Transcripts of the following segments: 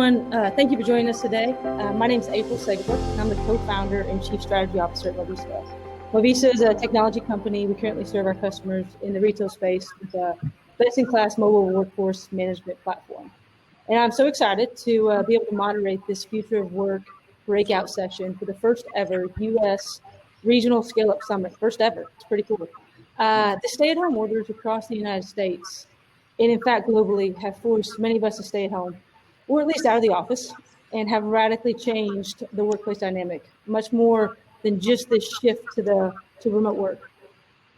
everyone. Thank you for joining us today. My name is April Seggebruch, and I'm the co-founder and chief strategy officer at Movista. Movista is a technology company. We currently serve our customers in the retail space with a best-in-class mobile workforce management platform. And I'm so excited to be able to moderate this Future of Work breakout session for the first ever U.S. Regional Scale-Up Summit. First ever. It's pretty cool. The stay-at-home orders across the United States, and in fact globally, have forced many of us to stay at home, or at least out of the office, and have radically changed the workplace dynamic, much more than just this shift to remote work.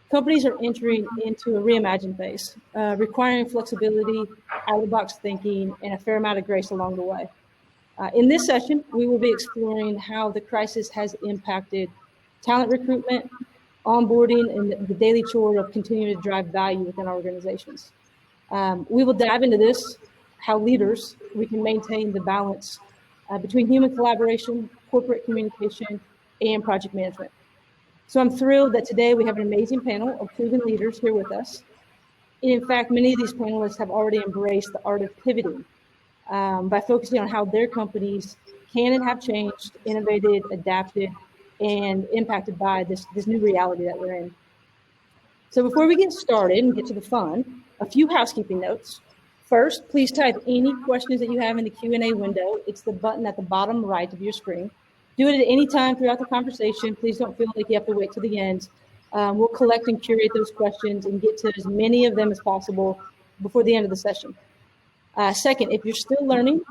Companies are entering into a reimagined phase, requiring flexibility, out-of-the-box thinking, and a fair amount of grace along the way. In this session, we will be exploring how the crisis has impacted talent recruitment, onboarding, and the daily chore of continuing to drive value within our organizations. We will dive into this, how leaders, we can maintain the balance between human collaboration, corporate communication, and project management. So I'm thrilled that today we have an amazing panel of proven leaders here with us. And in fact, many of these panelists have already embraced the art of pivoting by focusing on how their companies can and have changed, innovated, adapted, and impacted by this new reality that we're in. So before we get started and get to the fun, a few housekeeping notes. First, please type any questions that you have in the Q&A window. It's the button at the bottom right of your screen. Do it at any time throughout the conversation. Please don't feel like you have to wait to the end. We'll collect and curate those questions and get to as many of them as possible before the end of the session. Second, if you're still learning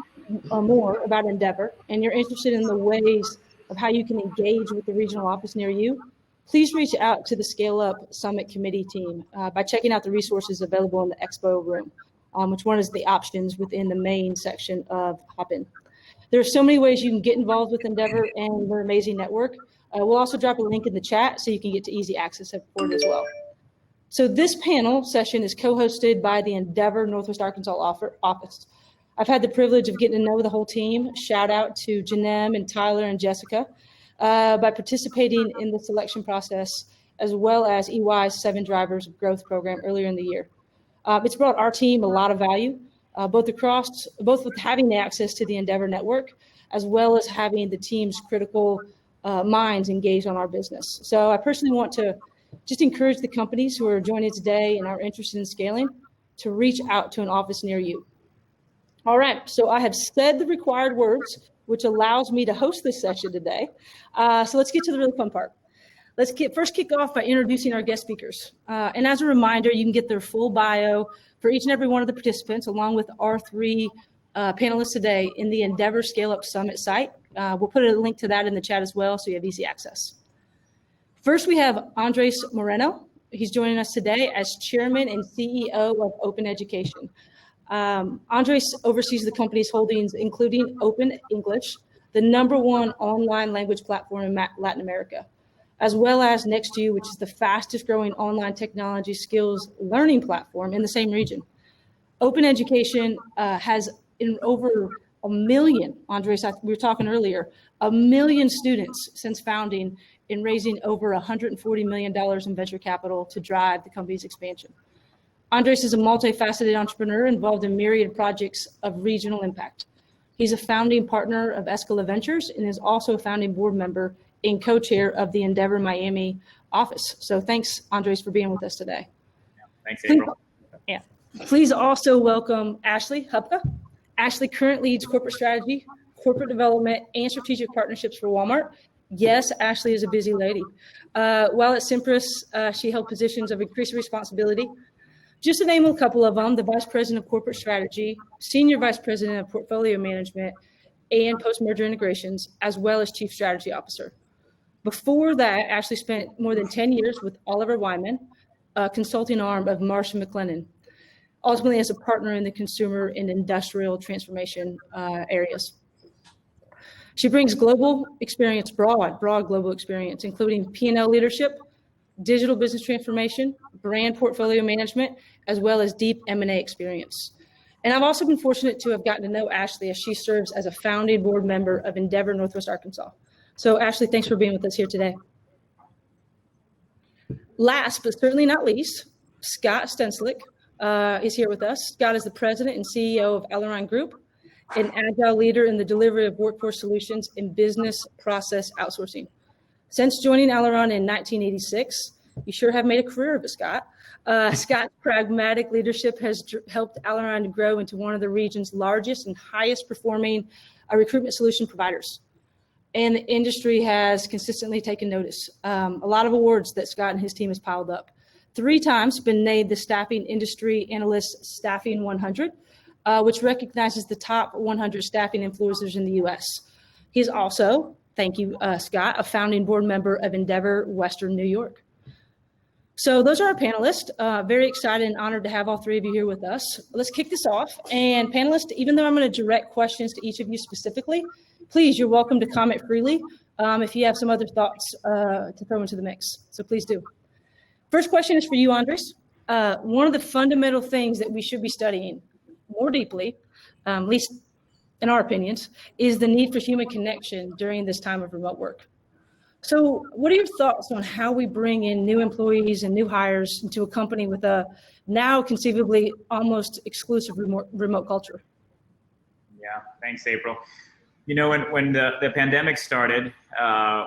more about Endeavor and you're interested in the ways of how you can engage with the regional office near you, please reach out to the Scale Up Summit Committee team by checking out the resources available in the expo room, which one is the options within the main section of Hopin. There are so many ways you can get involved with Endeavor and their amazing network. We'll also drop a link in the chat so you can get to easy access support as well. So this panel session is co-hosted by the Endeavor Northwest Arkansas office. I've had the privilege of getting to know the whole team. Shout out to Janem and Tyler and Jessica by participating in the selection process, as well as EY's 7 Drivers of Growth program earlier in the year. It's brought our team a lot of value, both with having the access to the Endeavor network, as well as having the team's critical minds engaged on our business. So I personally want to just encourage the companies who are joining today and are interested in scaling to reach out to an office near you. All right, so I have said the required words, which allows me to host this session today. So let's get to the really fun part. Let's first kick off by introducing our guest speakers. And as a reminder, you can get their full bio for each and every one of the participants, along with our 3 panelists today in the Endeavor Scale Up Summit site. We'll put a link to that in the chat as well, so you have easy access. First, we have Andres Moreno. He's joining us today as chairman and CEO of Open Education. Andres oversees the company's holdings, including Open English, the #1 online language platform in Latin America, as well as Next2, which is the fastest growing online technology skills learning platform in the same region. Open Education has over 1 million, Andres, we were talking earlier, 1 million students since founding, in raising over $140 million in venture capital to drive the company's expansion. Andres is a multifaceted entrepreneur involved in myriad projects of regional impact. He's a founding partner of Escala Ventures and is also a founding board member and co-chair of the Endeavor Miami office. So thanks, Andres, for being with us today. Thanks, April. Please also welcome Ashley Hubka. Ashley currently leads corporate strategy, corporate development, and strategic partnerships for Walmart. Yes, Ashley is a busy lady. While at Cimpress, she held positions of increased responsibility. Just to name a couple of them, the Vice President of Corporate Strategy, Senior Vice President of Portfolio Management, and Post-Merger Integrations, as well as Chief Strategy Officer. Before that, Ashley spent more than 10 years with Oliver Wyman, a consulting arm of Marsh & McLennan, ultimately as a partner in the consumer and industrial transformation areas. She brings global experience, broad global experience, including P&L leadership, digital business transformation, brand portfolio management, as well as deep M&A experience. And I've also been fortunate to have gotten to know Ashley as she serves as a founding board member of Endeavor Northwest Arkansas. So Ashley, thanks for being with us here today. Last, but certainly not least, Scott Stenclik is here with us. Scott is the president and CEO of Aleron Group. an agile leader in the delivery of workforce solutions in business process outsourcing. Since joining Aleron in 1986, you sure have made a career of it, Scott. Scott's pragmatic leadership has helped Aleron to grow into one of the region's largest and highest performing recruitment solution providers. And the industry has consistently taken notice. A lot of awards that Scott and his team has piled up. 3 times been named the Staffing Industry Analyst Staffing 100, which recognizes the top 100 staffing influencers in the U.S. He's also, thank you, Scott, a founding board member of Endeavor Western New York. So those are our panelists. Very excited and honored to have all 3 of you here with us. Let's kick this off. And panelists, even though I'm going to direct questions to each of you specifically, please, you're welcome to comment freely if you have some other thoughts to throw into the mix. So please do. First question is for you, Andres. One of the fundamental things that we should be studying more deeply, at least in our opinions, is the need for human connection during this time of remote work. So what are your thoughts on how we bring in new employees and new hires into a company with a now conceivably almost exclusive remote culture? Yeah, thanks, April. You know, when the pandemic started,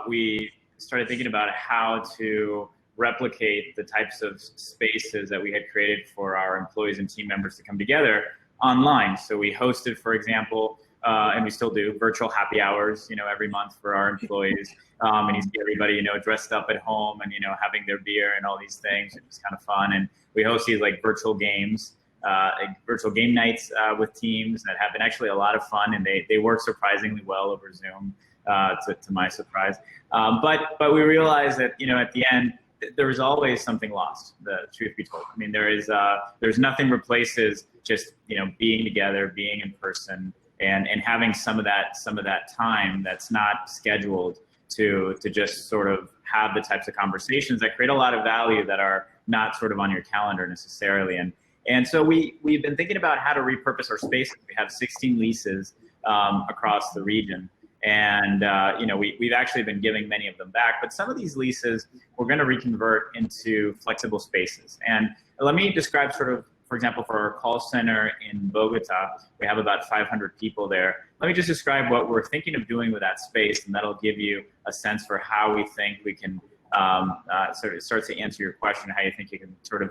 we started thinking about how to replicate the types of spaces that we had created for our employees and team members to come together online. So we hosted, for example, and we still do, virtual happy hours, every month for our employees. And you see everybody, dressed up at home and, having their beer and all these things. It was kind of fun. And we host these like virtual games, virtual game nights with teams that have been actually a lot of fun. And they work surprisingly well over Zoom, to my surprise. But we realized that, at the end, there is always something lost, the truth be told. I mean, there's nothing replaces just, being together, being in person, and having some of that time that's not scheduled to just sort of have the types of conversations that create a lot of value that are not sort of on your calendar necessarily. And so we've been thinking about how to repurpose our spaces. We have 16 leases across the region. And, we've actually been giving many of them back, but some of these leases we're going to reconvert into flexible spaces. And let me describe sort of, for example, for our call center in Bogota, we have about 500 people there. Let me just describe what we're thinking of doing with that space, and that'll give you a sense for how we think we can sort of start to answer your question, how you think you can sort of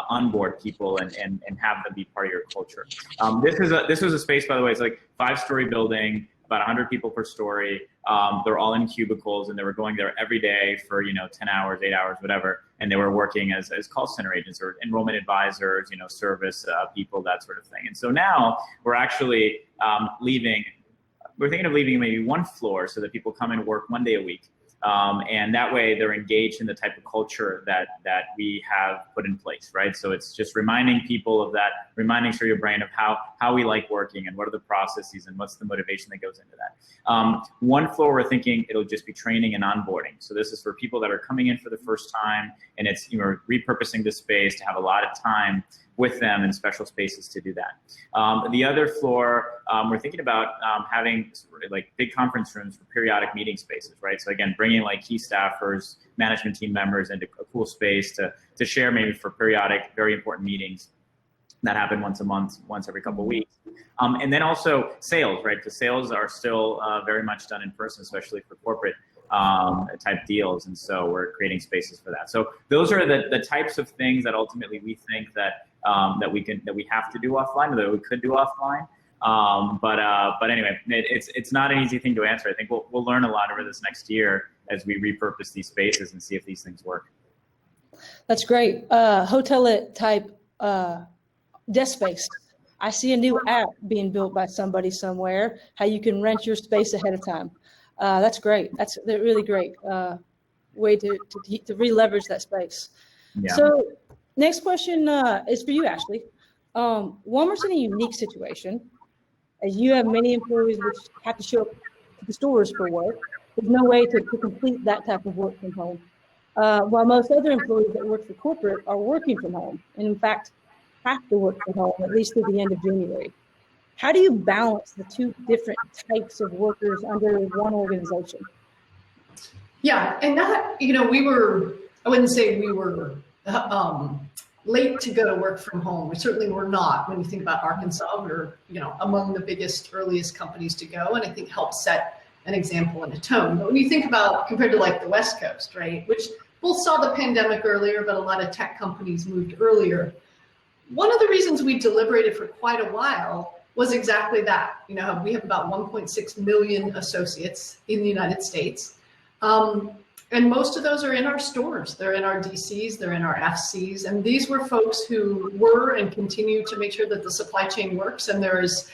onboard people and have them be part of your culture. This was a space, by the way, it's like 5-story building, about 100 people per story. They're all in cubicles, and they were going there every day for 10 hours, 8 hours, whatever. And they were working as call center agents or enrollment advisors, service people, that sort of thing. And so now we're actually leaving. We're thinking of leaving maybe 1 floor so that people come and work 1 day a week. And that way they're engaged in the type of culture that we have put in place, right? So it's just reminding people of that, reminding your brain of how we like working and what are the processes and what's the motivation that goes into that. 1 floor, we're thinking it'll just be training and onboarding. So this is for people that are coming in for the first time, and it's repurposing the space to have a lot of time with them in special spaces to do that. The other floor, we're thinking about having like big conference rooms for periodic meeting spaces, right? So again, bringing like key staffers, management team members into a cool space to share maybe for periodic, very important meetings that happen once a month, once every couple of weeks. And then also sales, right? Because sales are still very much done in person, especially for corporate type deals. And so we're creating spaces for that. So those are the types of things that ultimately we think that we have to do offline, or that we could do offline. But anyway, it's not an easy thing to answer. I think we'll learn a lot over this next year as we repurpose these spaces and see if these things work. That's great. Hotel type desk space. I see a new app being built by somebody somewhere, how you can rent your space ahead of time. That's great. That's a really great way to re-leverage that space. Yeah. So next question is for you, Ashley. Walmart's in a unique situation, as you have many employees which have to show up to the stores for work. There's no way to complete that type of work from home. While most other employees that work for corporate are working from home, and in fact, have to work from home at least through the end of January. How do you balance the 2 different types of workers under one organization? Yeah, and that, I wouldn't say we were late to go to work from home. We certainly were not. When you think about Arkansas, we were, among the biggest, earliest companies to go, and I think helped set an example and a tone. But when you think about, compared to like the West Coast, right, which both saw the pandemic earlier, but a lot of tech companies moved earlier. One of the reasons we deliberated for quite a while was exactly that. We have about 1.6 million associates in the United States. And most of those are in our stores. They're in our DCs, they're in our FCs. And these were folks who were and continue to make sure that the supply chain works. And there is,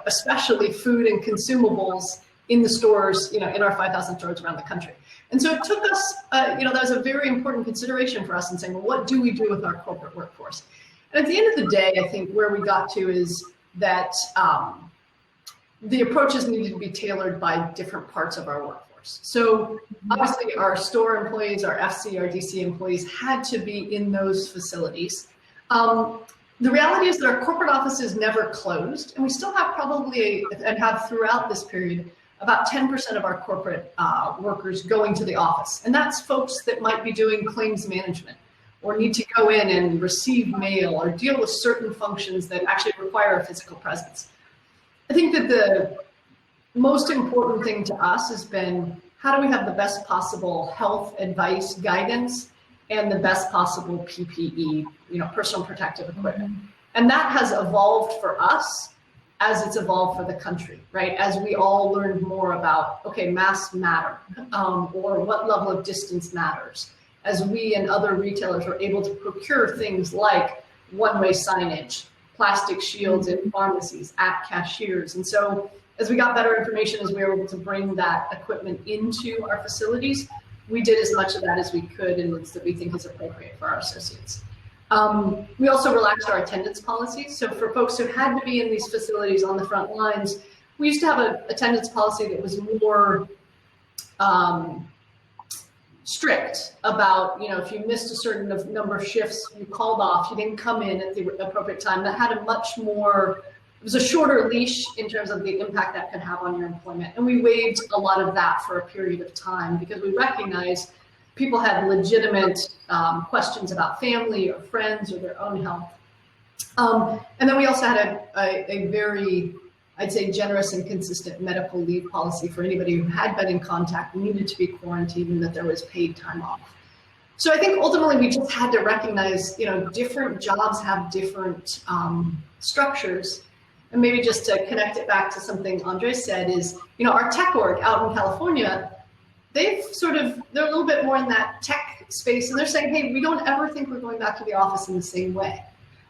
especially food and consumables in the stores, in our 5,000 stores around the country. And so it took us, that was a very important consideration for us in saying, well, what do we do with our corporate workforce? And at the end of the day, I think where we got to is that the approaches needed to be tailored by different parts of our workforce. So obviously our store employees, our FC, our DC employees had to be in those facilities. The reality is that our corporate offices never closed, and we still have and have throughout this period, about 10% of our corporate workers going to the office. And that's folks that might be doing claims management or need to go in and receive mail or deal with certain functions that actually require a physical presence. I think that the most important thing to us has been, how do we have the best possible health advice, guidance, and the best possible PPE, personal protective equipment. And that has evolved for us as it's evolved for the country, right? As we all learned more about, okay, masks matter, or what level of distance matters. As we and other retailers were able to procure things like one-way signage, plastic shields in pharmacies, at cashiers. And so as we got better information, as we were able to bring that equipment into our facilities, we did as much of that as we could and that we think is appropriate for our associates. We also relaxed our attendance policies. So for folks who had to be in these facilities on the front lines, we used to have an attendance policy that was more strict about, if you missed a certain number of shifts, you called off, you didn't come in at the appropriate time. That had a much more, it was a shorter leash in terms of the impact that could have on your employment. And we waived a lot of that for a period of time because we recognized people had legitimate questions about family or friends or their own health. And then we also had a very, I'd say, generous and consistent medical leave policy for anybody who had been in contact, needed to be quarantined, and that there was paid time off. So I think ultimately we just had to recognize, different jobs have different structures. And maybe just to connect it back to something Andre said is, our tech org out in California, they're a little bit more in that tech space, and they're saying, hey, we don't ever think we're going back to the office in the same way.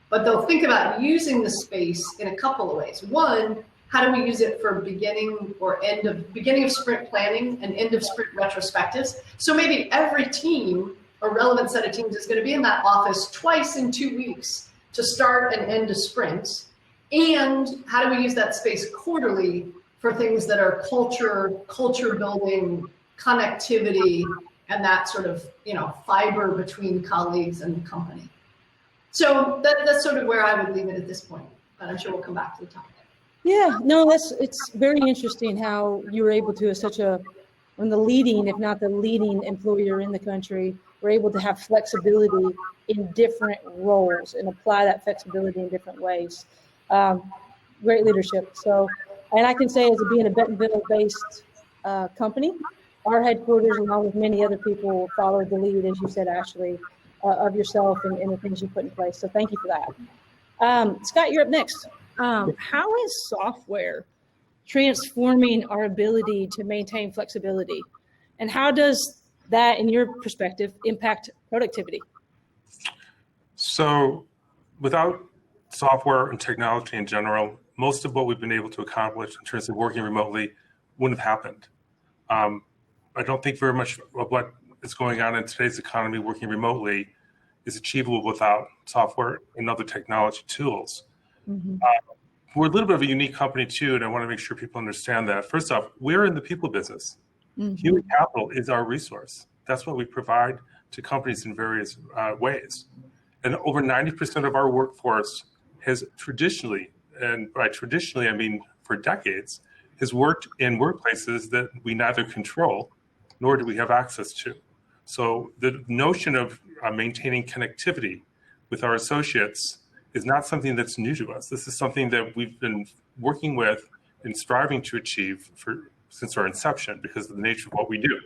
But they'll think about using the space in a couple of ways. One, how do we use it for beginning of sprint planning and end of sprint retrospectives? So maybe every team or relevant set of teams is going to be in that office twice in 2 weeks to start and end a sprint. And how do we use that space quarterly for things that are culture building, connectivity, and that sort of, fiber between colleagues and the company. So that's sort of where I would leave it at this point, but I'm sure we'll come back to the topic. Yeah, no, it's very interesting how you were able to, as one of the leading, if not the leading employer in the country, were able to have flexibility in different roles and apply that flexibility in different ways. Great leadership. So, and I can say as being a Bentonville-based company, our headquarters, along with many other people, followed the lead, as you said, Ashley, of yourself and the things you put in place. So thank you for that. Scott, you're up next. How is software transforming our ability to maintain flexibility? And how does that, in your perspective, impact productivity? So without software and technology in general, most of what we've been able to accomplish in terms of working remotely wouldn't have happened. I don't think very much of what is going on in today's economy working remotely is achievable without software and other technology tools. Mm-hmm. We're a little bit of a unique company too, and I want to make sure people understand that. First off, we're in the people business. Mm-hmm. Human capital is our resource. That's what we provide to companies in various ways. And over 90% of our workforce has traditionally, and by traditionally I mean for decades, has worked in workplaces that we neither control nor do we have access to. So the notion of maintaining connectivity with our associates is not something that's new to us. This is something that we've been working with and striving to achieve since our inception because of the nature of what we do.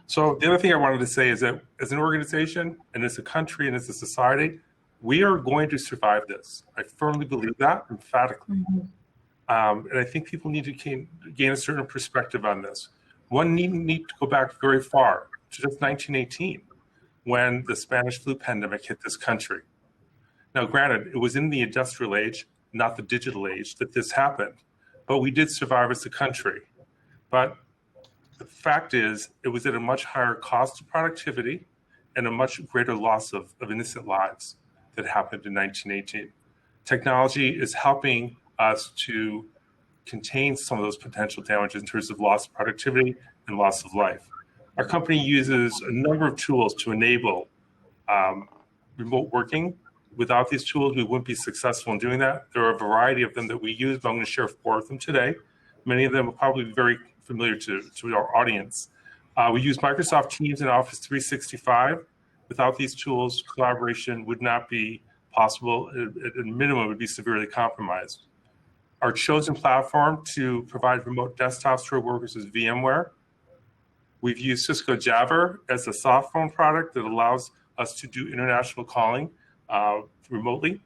So the other thing I wanted to say is that as an organization and as a country and as a society, we are going to survive this. I firmly believe that emphatically. And I think people need to gain a certain perspective on this. One need to go back very far to just 1918 when the Spanish flu pandemic hit this country. Now, granted, it was in the industrial age, not the digital age, that this happened, but we did survive as a country. But the fact is, it was at a much higher cost of productivity and a much greater loss of innocent lives that happened in 1918. Technology is helping us to contain some of those potential damages in terms of loss of productivity and loss of life. Our company uses a number of tools to enable remote working. Without these tools, we wouldn't be successful in doing that. There are a variety of them that we use, but I'm going to share 4 of them today. Many of them are probably very familiar to our audience. We use Microsoft Teams and Office 365. Without these tools, collaboration would not be possible. At a minimum, it would be severely compromised. Our chosen platform to provide remote desktops to our workers is VMware. We've used Cisco Jabber as a soft phone product that allows us to do international calling remotely.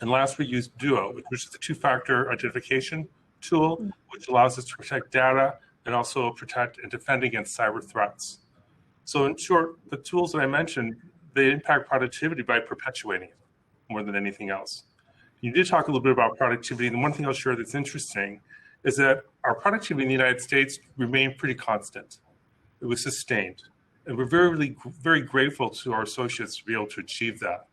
And last, we use Duo, which is a 2-factor identification tool, which allows us to protect data and also protect and defend against cyber threats. So in short, the tools that I mentioned, they impact productivity by perpetuating it more than anything else. You did talk a little bit about productivity, and one thing I'll share that's interesting is that our productivity in the United States remained pretty constant. It was sustained. And we're very grateful to our associates to be able to achieve that.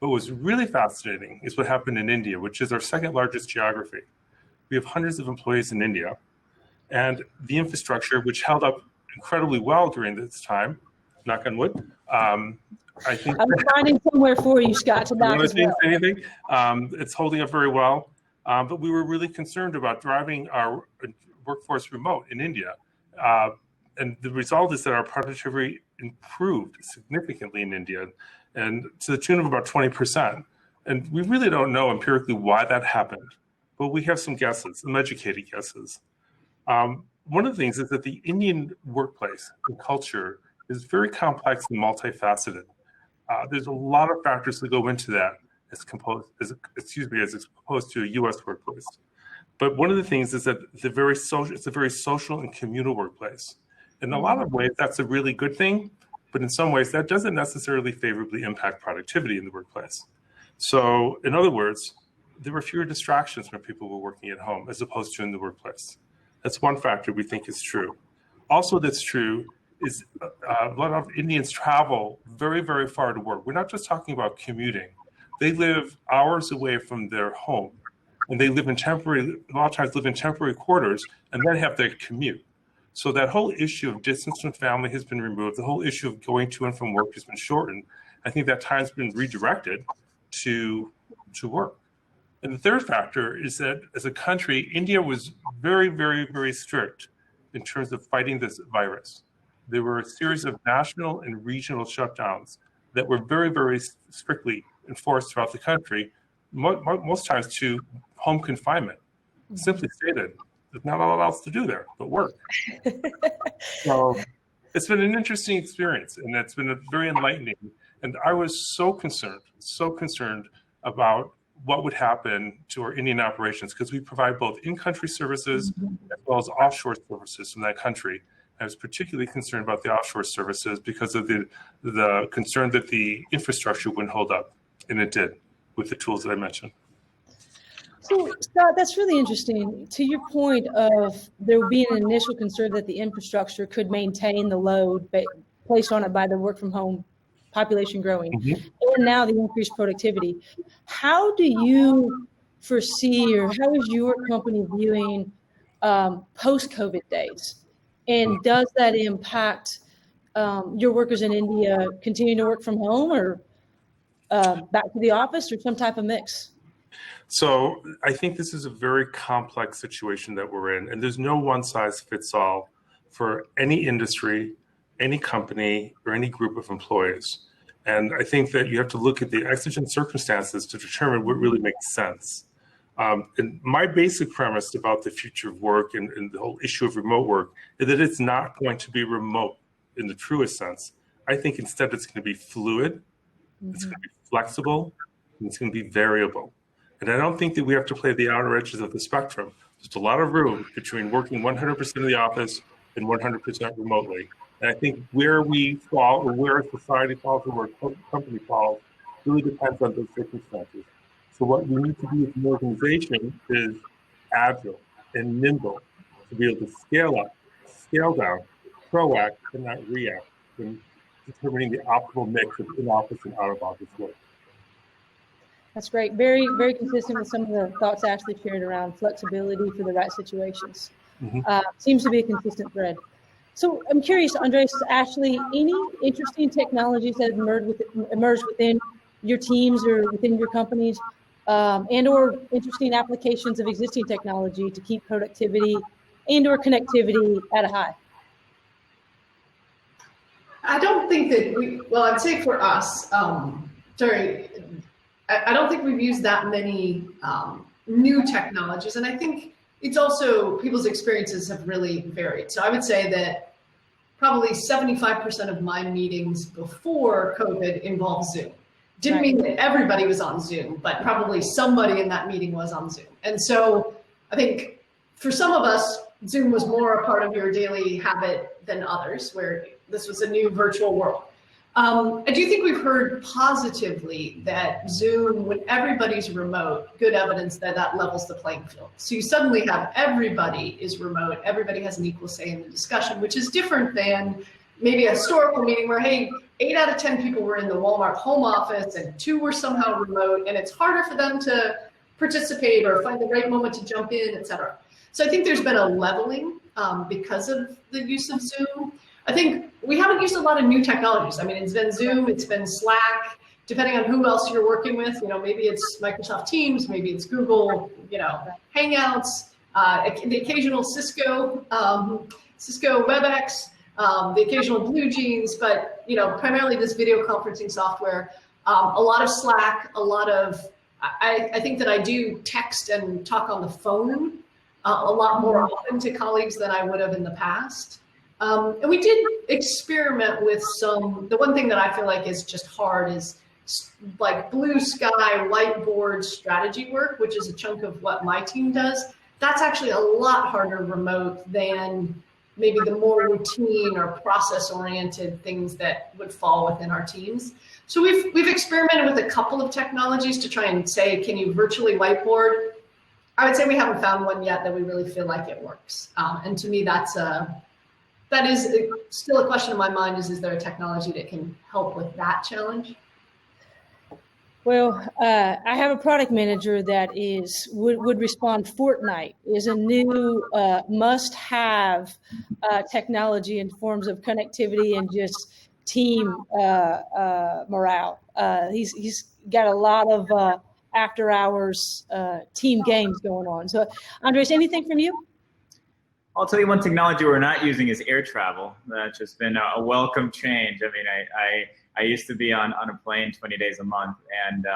But what's really fascinating is what happened in India, which is our second largest geography. We have hundreds of employees in India, and the infrastructure, which held up incredibly well during this time, knock on wood. I think I'm finding somewhere for you, Scott, to knock as well. Anything? It's holding up very well, but we were really concerned about driving our workforce remote in India. And the result is that our productivity improved significantly in India, and to the tune of about 20%. And we really don't know empirically why that happened, but we have some guesses, some educated guesses. One of the things is that the Indian workplace and culture is very complex and multifaceted. There's a lot of factors that go into that as opposed to a U.S. workplace. But one of the things is that it's a very social and communal workplace. In a lot of ways, that's a really good thing, but in some ways, that doesn't necessarily favorably impact productivity in the workplace. So, in other words, there were fewer distractions when people were working at home as opposed to in the workplace. That's one factor we think is true. Also, that's true is a lot of Indians travel very, very far to work. We're not just talking about commuting. They live hours away from their home, and they live in a lot of times live in temporary quarters, and then have their commute. So that whole issue of distance from family has been removed. The whole issue of going to and from work has been shortened. I think that time's been redirected to work. And the third factor is that as a country, India was very, very, very strict in terms of fighting this virus. There were a series of national and regional shutdowns that were very, very strictly enforced throughout the country, most times to home confinement. Simply stated, there's not a lot else to do there but work. So it's been an interesting experience, and it's been very enlightening. And I was so concerned about what would happen to our Indian operations, because we provide both in-country services as well as offshore services from that country. I was particularly concerned about the offshore services because of the concern that the infrastructure wouldn't hold up, and it did with the tools that I mentioned. So, Scott, that's really interesting. To your point of there being an initial concern that the infrastructure could maintain the load placed on it by the work from home population growing, and now the increased productivity. How do you foresee, or how is your company viewing post-COVID days? And does that impact your workers in India continuing to work from home, or back to the office, or some type of mix? So I think this is a very complex situation that we're in, and there's no one size fits all for any industry, any company, or any group of employees. And I think that you have to look at the exigent circumstances to determine what really makes sense. And my basic premise about the future of work and the whole issue of remote work is that it's not going to be remote in the truest sense. I think instead it's going to be fluid, it's going to be flexible, and it's going to be variable. And I don't think that we have to play the outer edges of the spectrum. There's a lot of room between working 100% in the office and 100% remotely. And I think where we fall, or where society falls, or where a company falls, really depends on those circumstances. So what we need to do as an organization is agile and nimble to be able to scale up, scale down, proact, and not react, in determining the optimal mix of in-office and out-of-office work. That's great. Very, very consistent with some of the thoughts Ashley shared around flexibility for the right situations. Seems to be a consistent thread. So I'm curious, Andres, Ashley, any interesting technologies that have emerged within your teams or within your companies, and or interesting applications of existing technology to keep productivity and or connectivity at a high? I don't think that I'd say for us, I don't think we've used that many new technologies. And I think it's also people's experiences have really varied. So I would say that probably 75% of my meetings before COVID involved Zoom. Didn't mean that everybody was on Zoom, but probably somebody in that meeting was on Zoom. And so I think for some of us, Zoom was more a part of your daily habit than others, where this was a new virtual world. I do think we've heard positively that Zoom, when everybody's remote, good evidence that that levels the playing field. So you suddenly have everybody is remote, everybody has an equal say in the discussion, which is different than maybe a historical meeting where, hey, 8 out of 10 people were in the Walmart home office and 2 were somehow remote, and it's harder for them to participate or find the right moment to jump in, et cetera. So I think there's been a leveling because of the use of Zoom. I think we haven't used a lot of new technologies. I mean, it's been Zoom, it's been Slack, depending on who else you're working with. You know, maybe it's Microsoft Teams, maybe it's Google, Hangouts, the occasional Cisco WebEx, the occasional Blue Jeans, but, primarily this video conferencing software, a lot of Slack, a lot of, I think that I do text and talk on the phone a lot more often to colleagues than I would have in the past. And we did experiment with the one thing that I feel like is just hard is like blue sky whiteboard strategy work, which is a chunk of what my team does. That's actually a lot harder remote than maybe the more routine or process oriented things that would fall within our teams. So we've experimented with a couple of technologies to try and say, can you virtually whiteboard? I would say we haven't found one yet that we really feel like it works. And to me, that is still a question in my mind is there a technology that can help with that challenge? Well, I have a product manager that would respond Fortnite is a new must-have technology in forms of connectivity and just team morale. He's got a lot of after-hours team games going on. So, Andres, anything from you? I'll tell you one technology we're not using is air travel. That's just been a welcome change. I mean, I used to be on a plane 20 days a month, and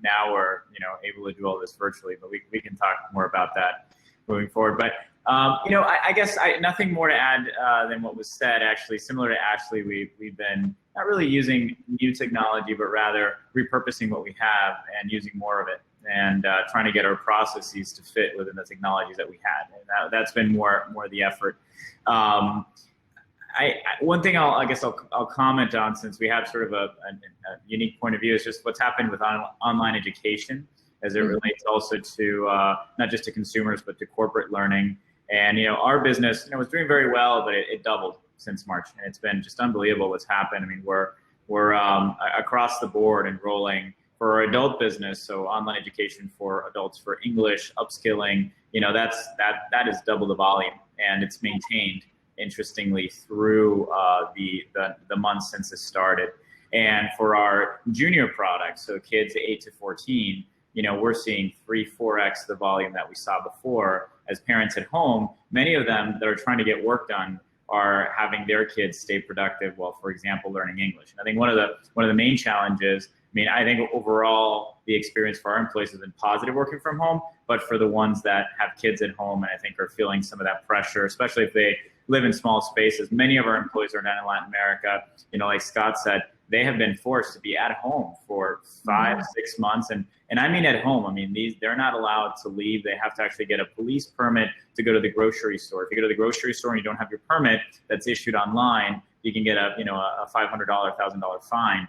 now we're able to do all this virtually. But we can talk more about that moving forward. But I guess nothing more to add than what was said. Actually, similar to Ashley, we've been not really using new technology, but rather repurposing what we have and using more of it, and trying to get our processes to fit within the technologies that we had. And that's been more the effort. One thing I'll comment on, since we have sort of a unique point of view, is just what's happened with online education as it relates also to not just to consumers, but to corporate learning. And our business was doing very well, but it doubled since March, and it's been just unbelievable what's happened. I mean, we're across the board enrolling for our adult business, so online education for adults for English, upskilling, that is double the volume, and it's maintained, interestingly, through the months since it started. And for our junior products, so kids 8 to 14, we're seeing 3-4x the volume that we saw before. As parents at home, many of them that are trying to get work done are having their kids stay productive while, for example, learning English. And I think one of the main challenges, I think overall the experience for our employees has been positive working from home, but for the ones that have kids at home and I think are feeling some of that pressure, especially if they live in small spaces. Many of our employees are down in Latin America. Like Scott said, they have been forced to be at home for 5-6 months. And I mean at home, they're not allowed to leave. They have to actually get a police permit to go to the grocery store. If you go to the grocery store and you don't have your permit that's issued online, you can get a $500, $1,000 fine.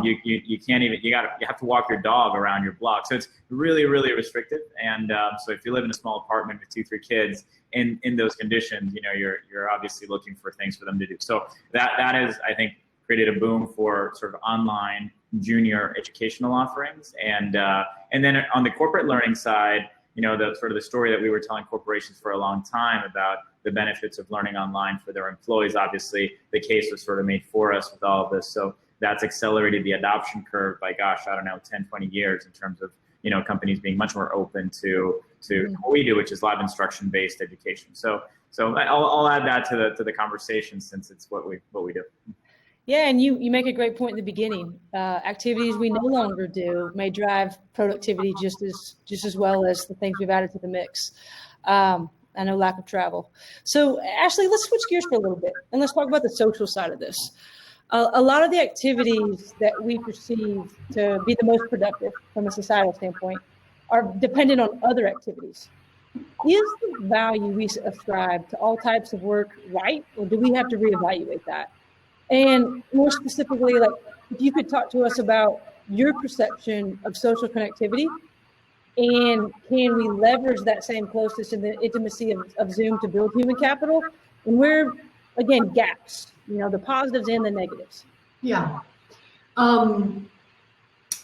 You can't even, you have to walk your dog around your block. So it's really, really restrictive. And so if you live in a small apartment with 2-3 kids in those conditions, you're obviously looking for things for them to do. So that is, I think, created a boom for sort of online junior educational offerings. And then on the corporate learning side, the story that we were telling corporations for a long time about the benefits of learning online for their employees, obviously the case was sort of made for us with all of this. So that's accelerated the adoption curve by, 10, 20 years in terms of, companies being much more open to what we do, which is live instruction-based education. So I'll add that to the conversation since it's what we do. Yeah, and you make a great point in the beginning. Activities we no longer do may drive productivity just as well as the things we've added to the mix. I know lack of travel. So Ashley, let's switch gears for a little bit and let's talk about the social side of this. A lot of the activities that we perceive to be the most productive from a societal standpoint are dependent on other activities. Is the value we ascribe to all types of work right, or do we have to reevaluate that? And more specifically, if you could talk to us about your perception of social connectivity, and can we leverage that same closeness and the intimacy of Zoom to build human capital? And where, again, gaps, the positives and the negatives. Yeah.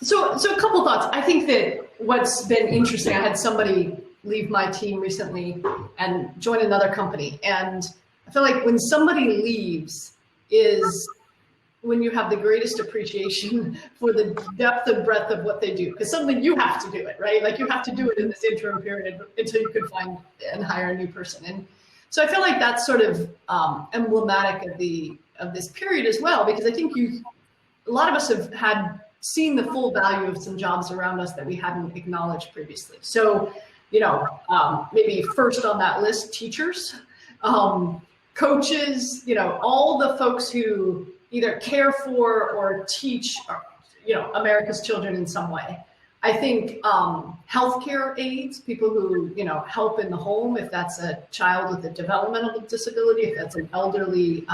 So a couple thoughts. I think that what's been interesting, I had somebody leave my team recently and join another company. And I feel like when somebody leaves is when you have the greatest appreciation for the depth and breadth of what they do. Because suddenly you have to do it, right? Like you have to do it in this interim period until you can find and hire a new person. And so I feel like that's sort of emblematic of this period as well, because I think a lot of us have seen the full value of some jobs around us that we hadn't acknowledged previously. So, maybe first on that list, teachers, coaches, all the folks who either care for or teach, America's children in some way. I think healthcare aides, people who, help in the home, if that's a child with a developmental disability, if that's an elderly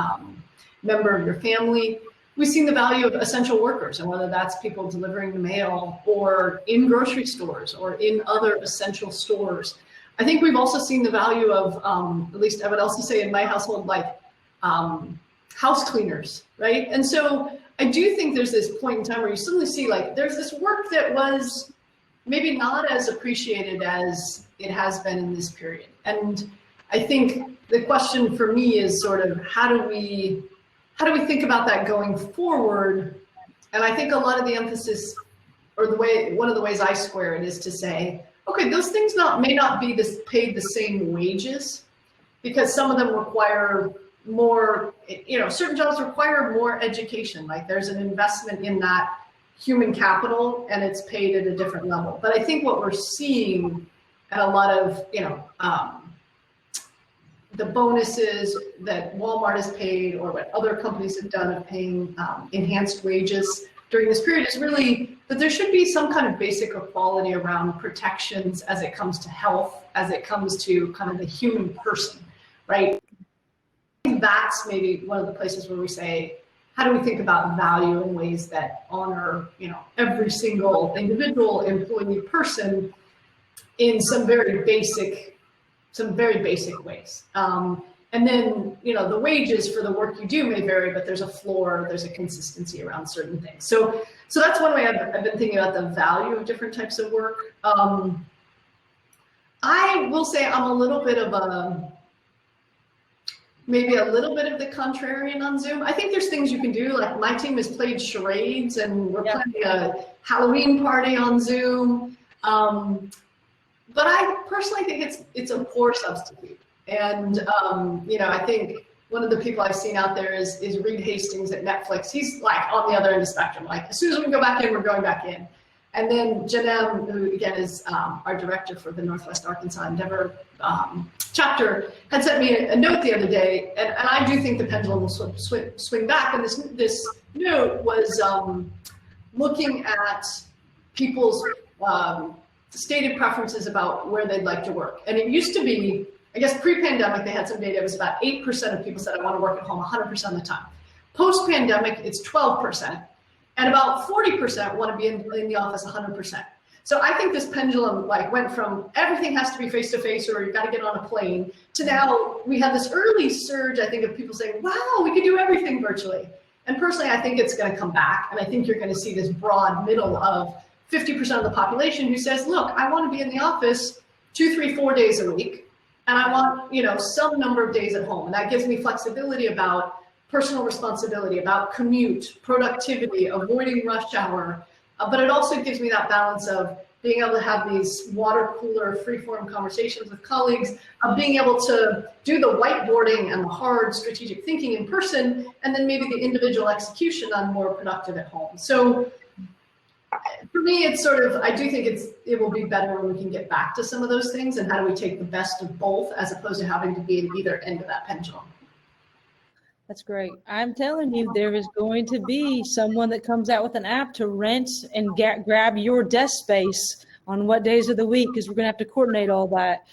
member of your family. We've seen the value of essential workers, and whether that's people delivering the mail or in grocery stores or in other essential stores. I think we've also seen the value of, at least I would also say in my household, house cleaners, right? And so I do think there's this point in time where you suddenly see there's this work that was maybe not as appreciated as it has been in this period. And I think the question for me is sort of how do we think about that going forward? And I think a lot of the emphasis, or one of the ways I square it is to say, okay, those things may not be paid the same wages, because some of them require more, certain jobs require more education. Like there's an investment in that human capital and it's paid at a different level. But I think what we're seeing at a lot of, the bonuses that Walmart has paid or what other companies have done of paying enhanced wages during this period is really that there should be some kind of basic equality around protections as it comes to health, as it comes to kind of the human person, right? I think that's maybe one of the places where we say, how do we think about value in ways that honor, every single individual employee person in some very basic ways. And then, the wages for the work you do may vary, but there's a floor, there's a consistency around certain things. So that's one way I've been thinking about the value of different types of work. I will say I'm a little bit of maybe a little bit of the contrarian on Zoom. I think there's things you can do. Like my team has played charades and we're planning a Halloween party on Zoom. But I personally think it's a poor substitute. And, I think one of the people I've seen out there is Reed Hastings at Netflix. He's like on the other end of the spectrum. Like as soon as we can go back in, we're going back in. And then Janem, who again is our director for the Northwest Arkansas Endeavor chapter, had sent me a note the other day, and I do think the pendulum will swing back. And this note was looking at people's stated preferences about where they'd like to work. And it used to be, I guess pre-pandemic, they had some data, it was about 8% of people said I want to work at home 100% of the time. Post-pandemic, it's 12%. And about 40% want to be in the office 100%. So I think this pendulum like went from everything has to be face-to-face or you've got to get on a plane to now we have this early surge, I think, of people saying, wow, we can do everything virtually. And personally, I think it's going to come back. And I think you're going to see this broad middle of 50% of the population who says, look, I want to be in the office 2, 3, 4 days a week. And I want, some number of days at home. And that gives me flexibility about personal responsibility, about commute, productivity, avoiding rush hour. But it also gives me that balance of being able to have these water cooler, free-form conversations with colleagues, of being able to do the whiteboarding and the hard strategic thinking in person, and then maybe the individual execution on more productive at home. So for me, it's sort of, I do think it will be better when we can get back to some of those things, and how do we take the best of both as opposed to having to be at either end of that pendulum. That's great. I'm telling you, there is going to be someone that comes out with an app to rent and grab your desk space on what days of the week, because we're going to have to coordinate all that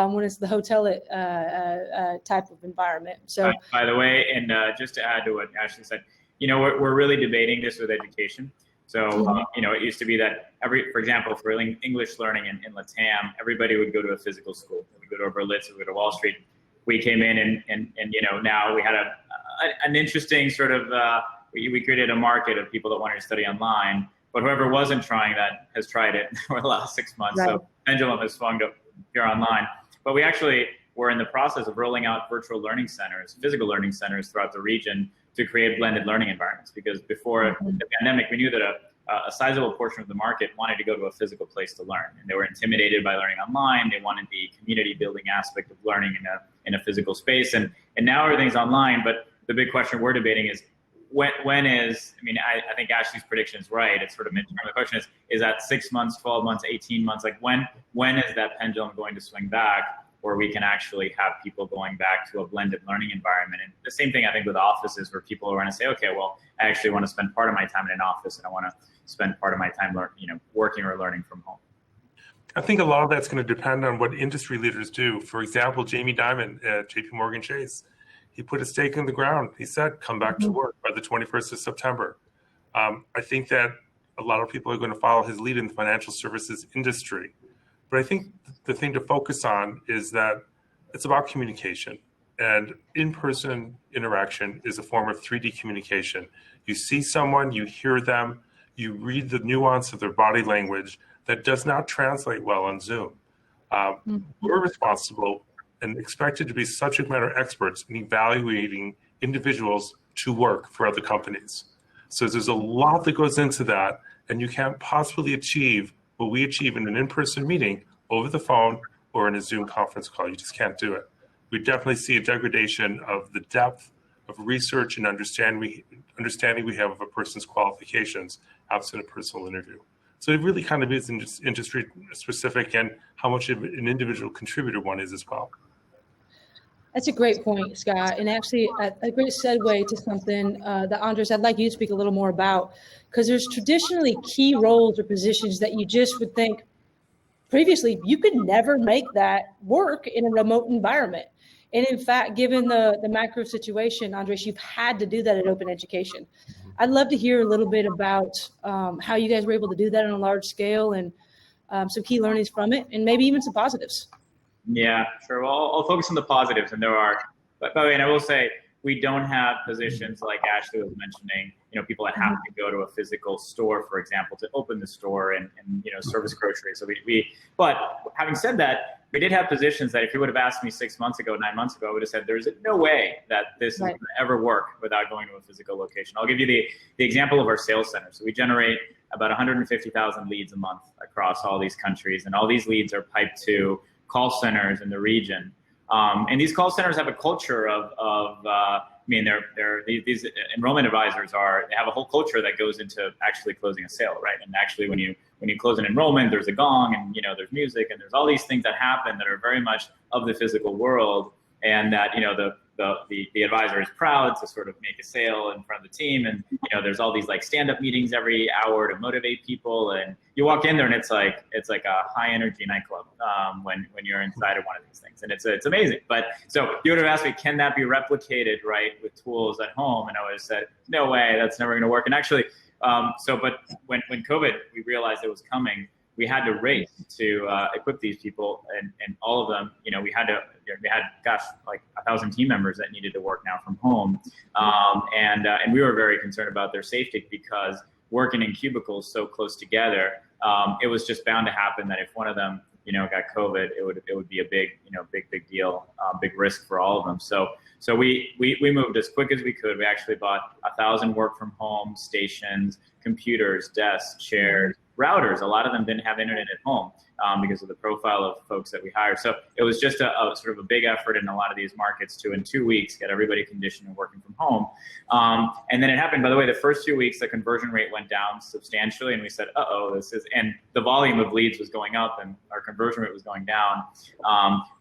when it's the hotel type of environment. So, by the way, and just to add to what Ashley said, we're really debating this with education. So, it used to be that for example, for English learning in LATAM, everybody would go to a physical school. We would go to Berlitz, we would go to Wall Street. We came in and now we had an interesting sort of, we created a market of people that wanted to study online, but whoever wasn't trying that has tried it over the last 6 months. Right. So pendulum has swung to pure online. But we actually were in the process of rolling out virtual learning centers, physical learning centers throughout the region to create blended learning environments. Because before the pandemic, we knew that a sizable portion of the market wanted to go to a physical place to learn. And they were intimidated by learning online. They wanted the community building aspect of learning in a physical space. And now everything's online, but the big question we're debating is when is, I think Ashley's prediction is right. It's sort of midterm. The question is that 6 months, 12 months, 18 months? Like when is that pendulum going to swing back, where we can actually have people going back to a blended learning environment? And the same thing, I think, with offices, where people are going to say, okay, well, I actually want to spend part of my time in an office and I want to spend part of my time working or learning from home. I think a lot of that's going to depend on what industry leaders do. For example, Jamie Dimon at JP Morgan Chase, he put a stake in the ground. He said, come back to work by the 21st of September. I think that a lot of people are going to follow his lead in the financial services industry. But I think the thing to focus on is that it's about communication. And in-person interaction is a form of 3D communication. You see someone, you hear them, you read the nuance of their body language. That does not translate well on Zoom. We're responsible and expected to be subject matter experts in evaluating individuals to work for other companies. So there's a lot that goes into that, and you can't possibly achieve what we achieve in an in-person meeting over the phone or in a Zoom conference call. You just can't do it. We definitely see a degradation of the depth of research and understanding we have of a person's qualifications absent a personal interview. So it really kind of is industry specific, and how much of an individual contributor one is as well. That's a great point, Scott, and actually a great segue to something that Andres, I'd like you to speak a little more about, because there's traditionally key roles or positions that you just would think previously you could never make that work in a remote environment. And in fact, given the macro situation, Andres, you've had to do that at Open Education. I'd love to hear a little bit about how you guys were able to do that on a large scale, and some key learnings from it, and maybe even some positives. Yeah, sure. Well, I'll focus on the positives, and there are. But by the way, and I will say, we don't have positions like Ashley was mentioning, people that have to go to a physical store, for example, to open the store and service groceries. So but having said that, we did have positions that if you would have asked me 6 months ago, 9 months ago, I would have said, there's no way that this is going to ever work without going to a physical location. I'll give you the example of our sales center. So we generate about 150,000 leads a month across all these countries, and all these leads are piped to call centers in the region. And these call centers have a culture these enrollment advisors they have a whole culture that goes into actually closing a sale, right? And actually when you close an enrollment, there's a gong and, there's music and there's all these things that happen that are very much of the physical world. And that, the advisor is proud to sort of make a sale in front of the team. And, there's all these like stand-up meetings every hour to motivate people. And you walk in there and it's like a high energy nightclub when you're inside of one of these things. And it's amazing. But so you would have asked me, can that be replicated, right, with tools at home? And I would have said, no way, that's never going to work. And actually, but when COVID, we realized it was coming, we had to race to equip these people, and all of them, we had like 1,000 team members that needed to work now from home. And we were very concerned about their safety because working in cubicles so close together, it was just bound to happen that if one of them, got COVID, it would be a big deal, big risk for all of them. So we moved as quick as we could. We actually bought 1,000 work from home stations, computers, desks, chairs, routers. A lot of them didn't have internet at home because of the profile of folks that we hired. So it was just a sort of a big effort in a lot of these markets to, in 2 weeks, get everybody conditioned and working from home. And then it happened, by the way, the first 2 weeks, the conversion rate went down substantially. And we said, and the volume of leads was going up and our conversion rate was going down.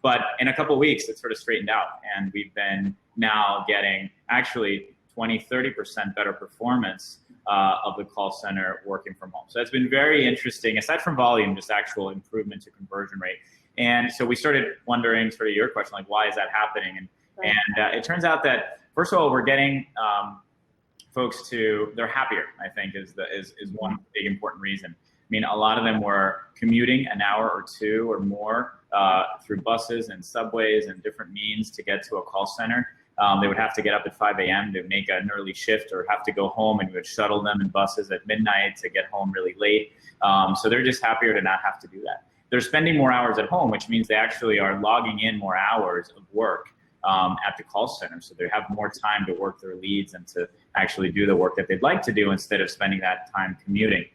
But in a couple of weeks, it sort of straightened out. And we've been now getting actually 20-30% better performance of the call center working from home. So that's been very interesting, aside from volume, just actual improvement to conversion rate. And so we started wondering, sort of your question, like, why is that happening? And it turns out that, first of all, we're getting folks they're happier, I think, is one big important reason. I mean, a lot of them were commuting an hour or two or more through buses and subways and different means to get to a call center. They would have to get up at 5 a.m. to make an early shift or have to go home, and we would shuttle them in buses at midnight to get home really late. So they're just happier to not have to do that. They're spending more hours at home, which means they actually are logging in more hours of work at the call center. So they have more time to work their leads and to actually do the work that they'd like to do instead of spending that time commuting.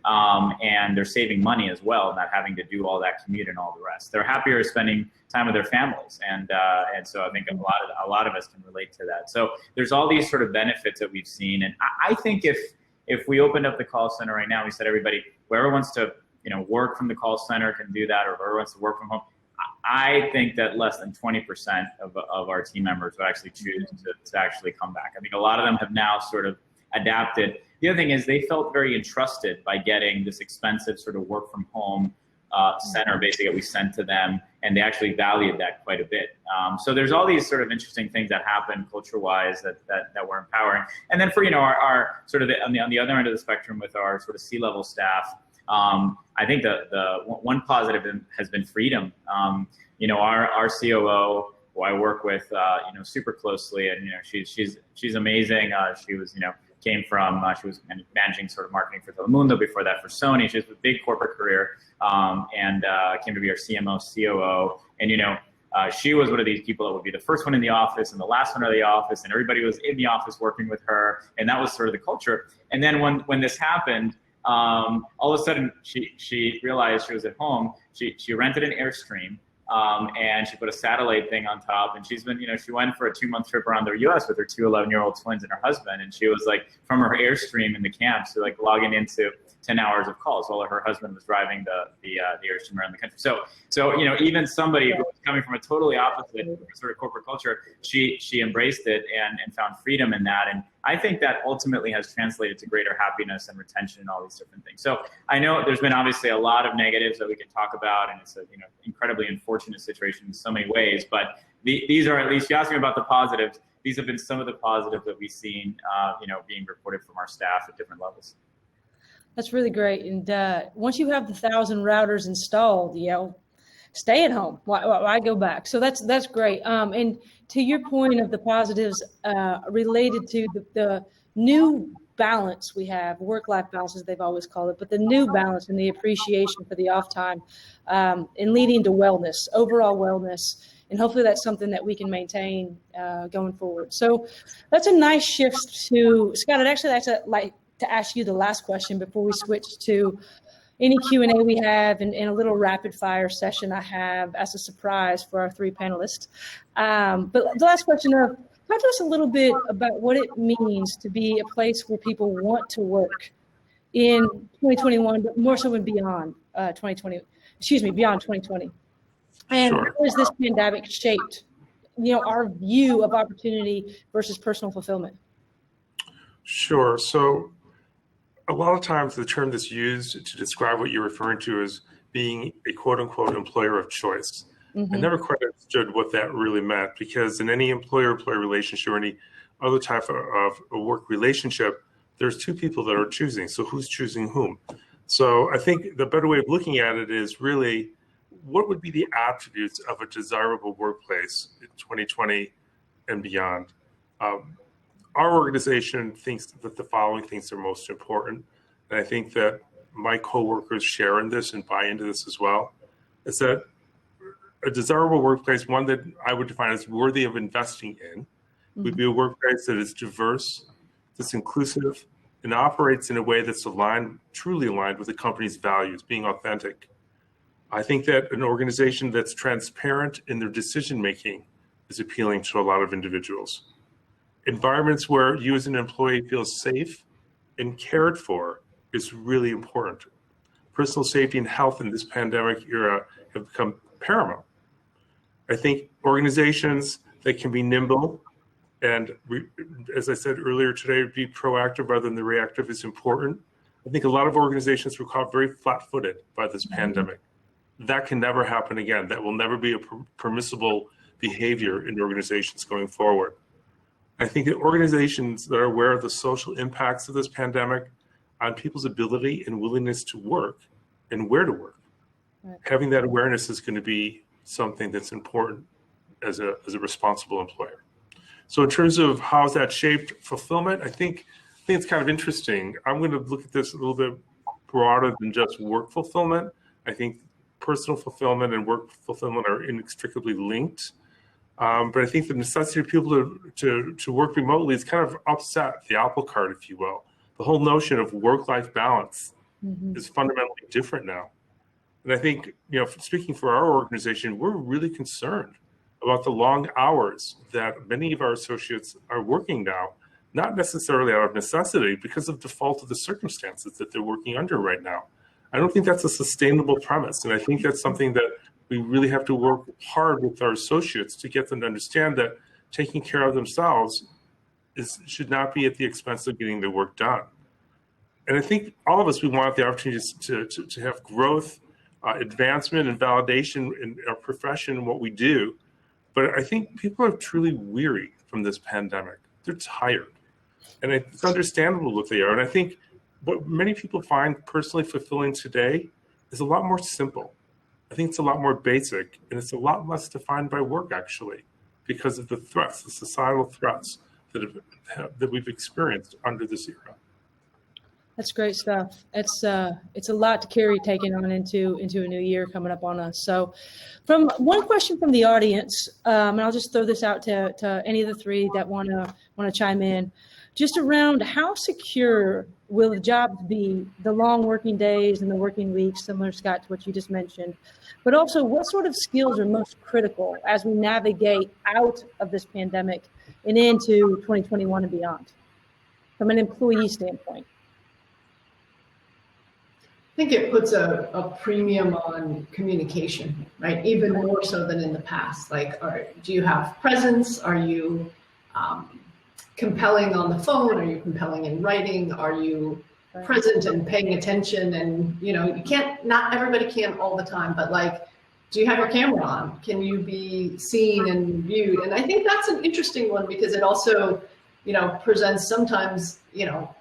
And they're saving money as well, not having to do all that commute and all the rest. They're happier spending time with their families, and so I think a lot of us can relate to that. So there's all these sort of benefits that we've seen, and I think if we opened up the call center right now, we said everybody, whoever wants to work from the call center can do that, or whoever wants to work from home. I think that less than 20% of our team members would actually choose to actually come back. I think a lot of them have now sort of adapted. The other thing is they felt very entrusted by getting this expensive sort of work from home center basically that we sent to them, and they actually valued that quite a bit. So there's all these sort of interesting things that happen culture-wise that were empowering. And then for our sort of on the other end of the spectrum with our sort of C-level staff, I think the one positive has been freedom. Our COO, who I work with super closely, and she's amazing. She was came from, she was managing sort of marketing for Telemundo, before that for Sony. She has a big corporate career, and came to be our CMO, COO. And, she was one of these people that would be the first one in the office and the last one out of the office, and everybody was in the office working with her. And that was sort of the culture. And then when this happened, all of a sudden she realized she was at home. She rented an Airstream. And she put a satellite thing on top, and she's been, she went for a 2-month trip around the U.S. with her 2 11-year-old twins and her husband, and she was like from her Airstream in the camp, so like logging into 10 hours of calls while her husband was driving the Airstream around the country. So even somebody who was coming from a totally opposite sort of corporate culture, she embraced it and found freedom in that. And I think that ultimately has translated to greater happiness and retention and all these different things. So I know there's been obviously a lot of negatives that we can talk about, and it's a incredibly unfortunate situation in so many ways. But these are, at least you asked me about the positives. These have been some of the positives that we've seen, being reported from our staff at different levels. That's really great. And once you have the 1,000 routers installed, stay at home. Why go back? So that's great. And to your point of the positives related to the new balance we have, work-life balance as they've always called it, but the new balance and the appreciation for the off time and leading to wellness, overall wellness. And hopefully that's something that we can maintain going forward. So that's a nice shift to Scott. I'd actually like to ask you the last question before we switch to any Q&A we have and a little rapid fire session I have as a surprise for our 3 panelists. But the last question of, talk to us a little bit about what it means to be a place where people want to work in 2021, but more so and beyond 2020, beyond 2020. And Sure. how has this pandemic shaped, our view of opportunity versus personal fulfillment? Sure. So a lot of times the term that's used to describe what you're referring to as being a quote unquote employer of choice. Mm-hmm. I never quite understood what that really meant, because in any employer-employee relationship or any other type of a work relationship, there's 2 people that are choosing. So who's choosing whom? So I think the better way of looking at it is really, what would be the attributes of a desirable workplace in 2020 and beyond? Our organization thinks that the following things are most important, and I think that my coworkers share in this and buy into this as well, is that a desirable workplace, one that I would define as worthy of investing in, would be a workplace that is diverse, that's inclusive, and operates in a way that's truly aligned with the company's values, being authentic. I think that an organization that's transparent in their decision-making is appealing to a lot of individuals. Environments where you as an employee feel safe and cared for is really important. Personal safety and health in this pandemic era have become paramount. I think organizations that can be nimble and, as I said earlier today, be proactive rather than the reactive is important. I think a lot of organizations were caught very flat-footed by this pandemic. That can never happen again. That will never be a permissible behavior in organizations going forward. I think that organizations that are aware of the social impacts of this pandemic on people's ability and willingness to work and where to work, having that awareness is going to be something that's important as a responsible employer. So in terms of how has that shaped fulfillment, I think it's kind of interesting. I'm going to look at this a little bit broader than just work fulfillment. I think personal fulfillment and work fulfillment are inextricably linked. But I think the necessity of people to work remotely is kind of upset the apple cart, if you will. The whole notion of work-life balance is fundamentally different now. And I think, speaking for our organization, we're really concerned about the long hours that many of our associates are working now, not necessarily out of necessity, because of default of the circumstances that they're working under right now. I don't think that's a sustainable premise. And I think that's something that we really have to work hard with our associates to get them to understand that taking care of themselves should not be at the expense of getting their work done. And I think all of us, we want the opportunities to have growth, advancement, and validation in our profession and what we do. But I think people are truly weary from this pandemic. They're tired. And it's understandable what they are. And I think what many people find personally fulfilling today is a lot more simple. I think it's a lot more basic, and it's a lot less defined by work, actually, because of the threats, the societal threats that we've experienced under this era. That's great stuff. It's a lot to carry taking on into a new year coming up on us. So from one question from the audience, and I'll just throw this out to any of the 3 that want to chime in, just around how secure will the jobs be, the long working days and the working weeks, similar, Scott, to what you just mentioned, but also what sort of skills are most critical as we navigate out of this pandemic and into 2021 and beyond from an employee standpoint? I think it puts a premium on communication, right? Even more so than in the past. Like, do you have presence? Are you compelling on the phone? Are you compelling in writing? Are you present and paying attention? And, not everybody can all the time, but like, do you have your camera on? Can you be seen and viewed? And I think that's an interesting one because it also, presents sometimes,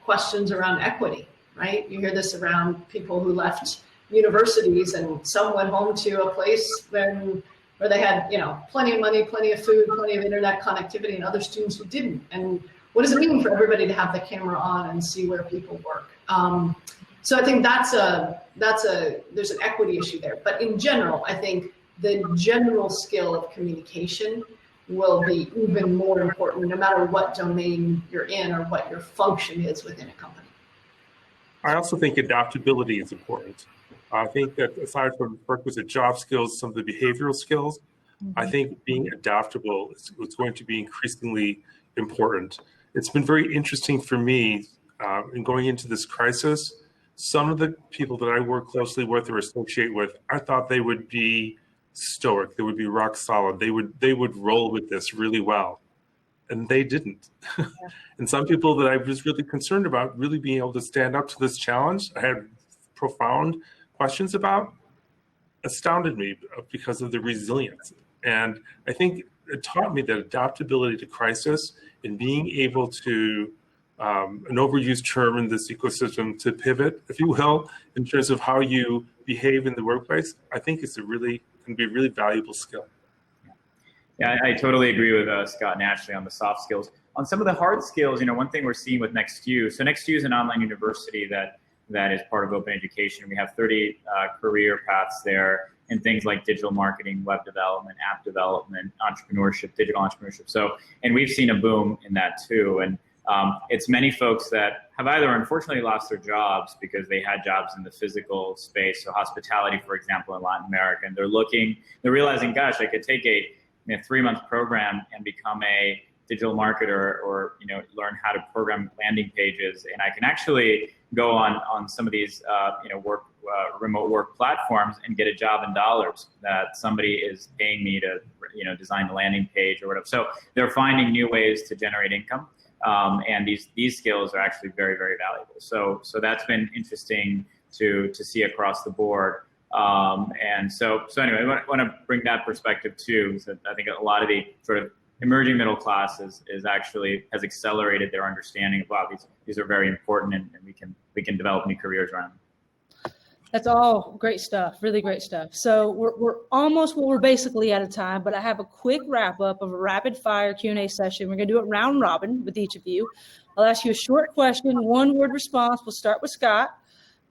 questions around equity. Right? You hear this around people who left universities and some went home to a place where they had, plenty of money, plenty of food, plenty of internet connectivity, and other students who didn't. And what does it mean for everybody to have the camera on and see where people work? So I think there's an equity issue there. But in general, I think the general skill of communication will be even more important no matter what domain you're in or what your function is within a company. I also think adaptability is important. I think that aside from requisite job skills, some of the behavioral skills, I think being adaptable is going to be increasingly important. It's been very interesting for me in going into this crisis. Some of the people that I work closely with or associate with, I thought they would be stoic, they would be rock solid, they would roll with this really well, and they didn't. Yeah. And some people that I was really concerned about really being able to stand up to this challenge, I had profound questions about, astounded me because of the resilience. And I think it taught me that adaptability to crisis and being able to, an overused term in this ecosystem, to pivot, if you will, in terms of how you behave in the workplace, I think it's can be a really valuable skill. Yeah, I totally agree with Scott and Ashley on the soft skills. On some of the hard skills, one thing we're seeing with NextU, so NextU is an online university that is part of Open Education. We have 30 career paths there in things like digital marketing, web development, app development, entrepreneurship, digital entrepreneurship. So, and we've seen a boom in that too. And it's many folks that have either unfortunately lost their jobs because they had jobs in the physical space, so hospitality, for example, in Latin America, and they're realizing, gosh, I could take a 3-month program and become a digital marketer, or learn how to program landing pages, and I can actually go on some of these remote work platforms and get a job in dollars that somebody is paying me to design the landing page or whatever. So they're finding new ways to generate income, and these skills are actually very, very valuable. So that's been interesting to see across the board. And so anyway, I want to bring that perspective too. So I think a lot of the sort of emerging middle class has accelerated their understanding of, wow, these are very important, and we can develop new careers around them. That's all great stuff, really great stuff. So we're basically out of time, but I have a quick wrap up of a rapid fire Q&A session. We're going to do it round robin with each of you. I'll ask you a short question, 1-word response. We'll start with Scott.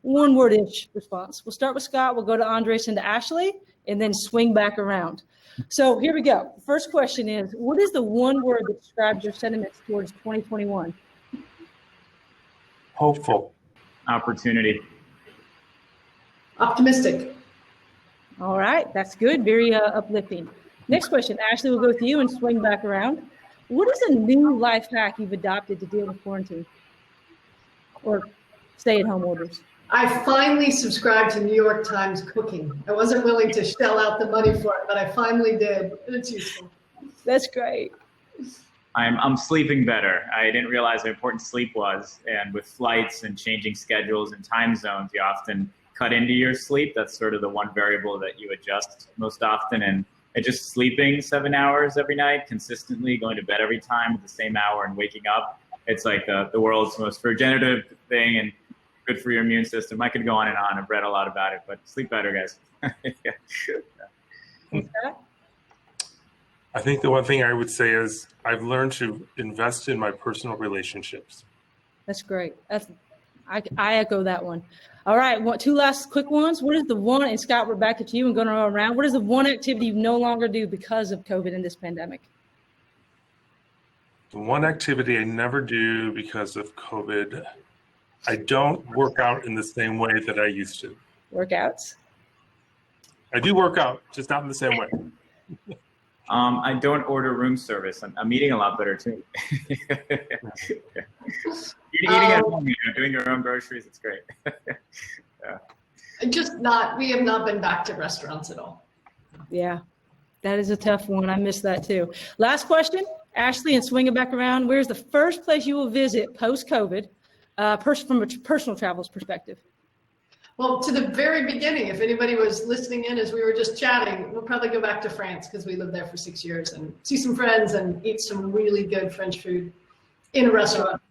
1-word-ish response. We'll start with Scott. We'll go to Andres and to Ashley, and then swing back around. So here we go. The first question is, what is the one word that describes your sentiments towards 2021? Hopeful. Opportunity. Optimistic. All right, that's good. Very uplifting. Next question. Ashley, we'll go with you and swing back around. What is a new life hack you've adopted to deal with quarantine or stay-at-home orders? I finally subscribed to New York Times Cooking. I wasn't willing to shell out the money for it, but I finally did, and it's useful. That's great. I'm sleeping better. I didn't realize how important sleep was, and with flights and changing schedules and time zones, you often cut into your sleep. That's sort of the one variable that you adjust most often, and just sleeping 7 hours every night consistently, going to bed every time at the same hour and waking up, it's like the world's most regenerative thing, and good for your immune system. I could go on and on. I've read a lot about it, but sleep better, guys. I think the one thing I would say is I've learned to invest in my personal relationships. That's great. I echo that one. All right, 2 last quick ones. What is the one, and Scott, we're back at you and going around. What is the one activity you no longer do because of COVID and this pandemic? The one activity I never do because of COVID, I don't work out in the same way that I used to. Workouts? I do work out, just not in the same way. I don't order room service. I'm eating a lot better too. Eating at home, doing your own groceries, it's great. Yeah. We have not been back to restaurants at all. Yeah, that is a tough one. I missed that too. Last question, Ashley, and swing it back around. Where's the first place you will visit post-COVID? From a personal travels perspective? Well, to the very beginning, if anybody was listening in as we were just chatting, we'll probably go back to France because we lived there for 6 years and see some friends and eat some really good French food in a restaurant.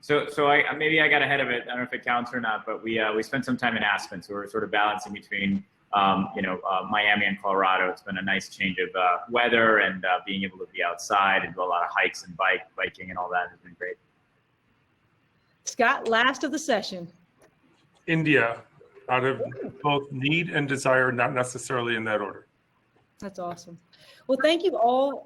So I got ahead of it. I don't know if it counts or not, but we spent some time in Aspen, so we're sort of balancing between Miami and Colorado. It's been a nice change of weather, and being able to be outside and do a lot of hikes and biking and all that has been great. Scott, last of the session. India, out of both need and desire, not necessarily in that order. That's awesome. Well, thank you all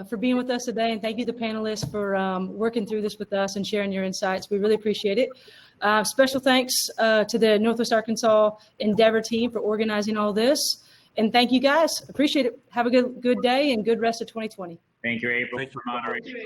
for being with us today, and thank you, the panelists, for working through this with us and sharing your insights. We really appreciate it. Special thanks to the Northwest Arkansas Endeavor team for organizing all this. And thank you, guys. Appreciate it. Have a good day and good rest of 2020. Thank you, April, Thank you. for moderating.